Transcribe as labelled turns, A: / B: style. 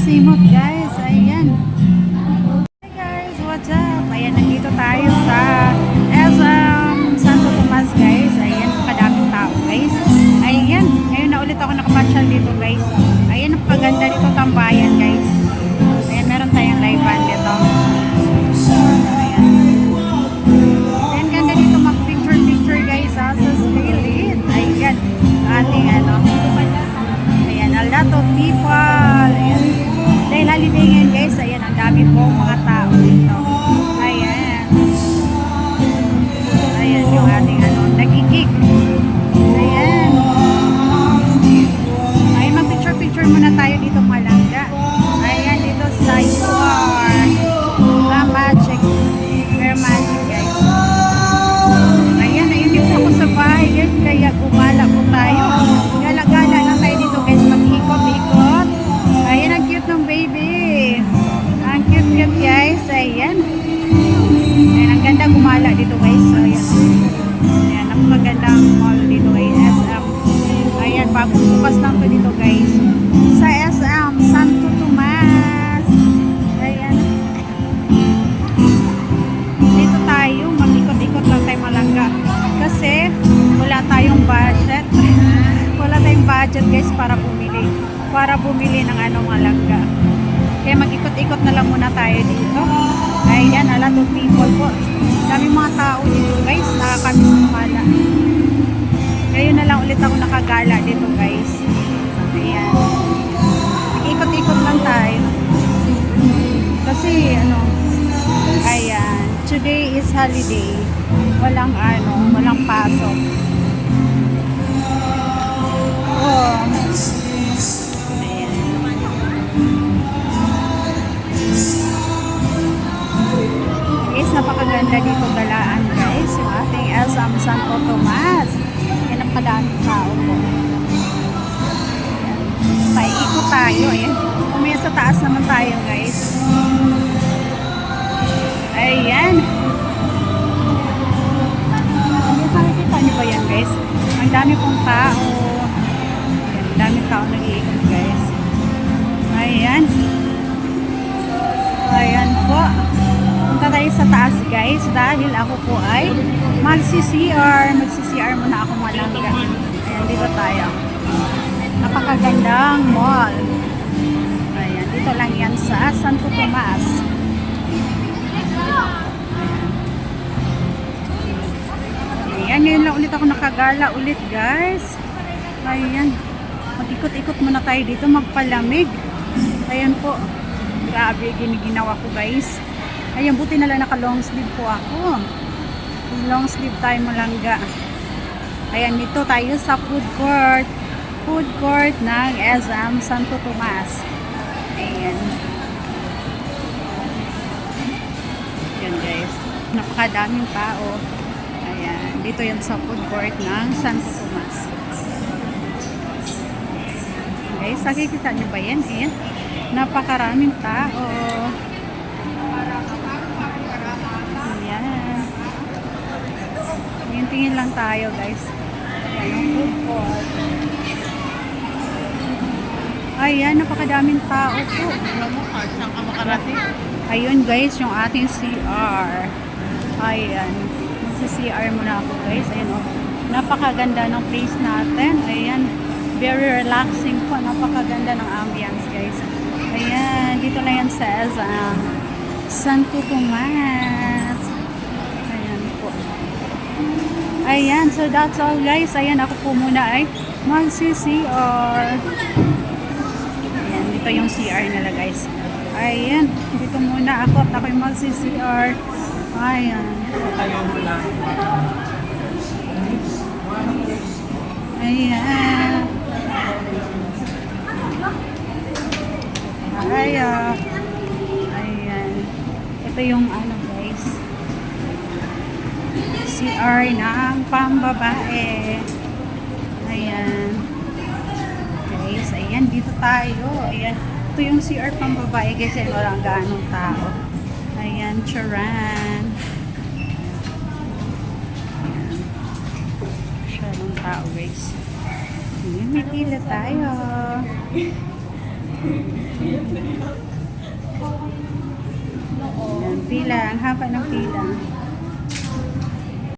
A: Simot guys, ayan. Hey guys, what's up? Ayan, nandito tayo sa Santo Tomas guys. Ayan, kadaming tao guys. Ayan, ngayon na ulit ako nakapasyal dito guys. Ayan, napakaganda dito tambayan guys. Ayan, meron tayong live band dito. Ayan. Ayan, ganda dito mag-picture guys sa Stilid. Ayan, ating ano. Ayan, a lot of people. Ayan. Dahil holiday ngayon guys, ayan, ang dami po mga tao dito. Ayan. Ayan, yung ating ano, nagigig. Ayan. Ayan, mag-picture muna tayo dito malangga. Ayan, dito sa Iwar. Magic. Very magic guys. Ayan, ayun dito ako sa bahay guys, kaya gumala po tayo. Gala-gala lang tayo dito guys, mag-ikot-ikot. Ayan, ang cute ng baby. Ang cute guys. Ayan. Ayan, ang ganda gumala dito guys. Ayan. Ayan, ang magandang mall dito guys. SM. Ayan, bagong bukas lang po dito guys. Sa SM, Santo Tomas. Ayan. Dito tayo, mag-ikot-ikot lang tayo malangga. Kasi, wala tayong budget. Wala tayong budget guys para bumili ng ano malangga. Kaya mag-ikot-ikot na lang muna tayo dito. Ayan, a lot of people po. Daming mga tao dito guys. Nakakamiss kumala. Ngayon na lang ulit ako nakagala dito guys. Ayan. Mag-ikot-ikot lang tayo. Kasi ano, ayan, today is holiday. Walang pasok. Oh. Guys, napakaganda dito galaan guys, yung ating SM Santo Tomas. Yan ang kadaming tao po. Paikot tayo, ayan. Kumaya sa taas naman tayo guys. Ayan. Nakikita nyo ba yan guys? Ang dami pong tao. Ayan, ang daming tao nag-iikot guys. Ayan. Ayan po. Punta tayo sa taas guys dahil ako po ay magsi-CR muna ako malangga. Ayan, dito tayo. Napakagandang mall. Ayan, dito lang yan sa Santo Tomas. Ayan, ngayon lang ulit ako nakagala ulit guys. Ayan, mag-ikot-ikot muna tayo dito, magpalamig. Ayan po. Grabe, giniginawa ko guys. Ayan, buti na lang naka long sleeve po ako. Long sleeve tayo malangga. Ayan, dito tayo sa food court ng SM Santo Tomas. Ayan. napakadaming tao. Ayan, dito yan sa food court ng Santo Tomas. Guys, nakikita niyo ba yan? Ayan, napakaraming tao. Ayan. Tingin lang tayo, guys. Ayan, food court. Ayan, napakadaming tao po.
B: Saan ka makarating?
A: Ayun guys, yung ating CR. Ayan. Magsi-CR muna ako guys. Ayan oh. Napakaganda ng place natin. Ayan. Very relaxing po. Napakaganda ng ambience guys. Ayan. Dito lang yan sa Santo Tomas. Ayan po. Ayan. So that's all guys. Ayan. Ako po muna ay magsi-CR. Ayan. Dito yung CR nila guys. Ayan, dito muna ako at ako'y magsi-CR. Ayan. Ayan. Ayan. Ayan. Ito yung ano guys. CR ng pambabae. Ayan. Guys, ayan, dito tayo. Ayan. Ito yung CR pang babae kasi walang gaanong tao. Ayan, charan. Ayan. Masyadong tao guys. Ayan, may pila tayo. Ayan, pila. Ang haba ng pila.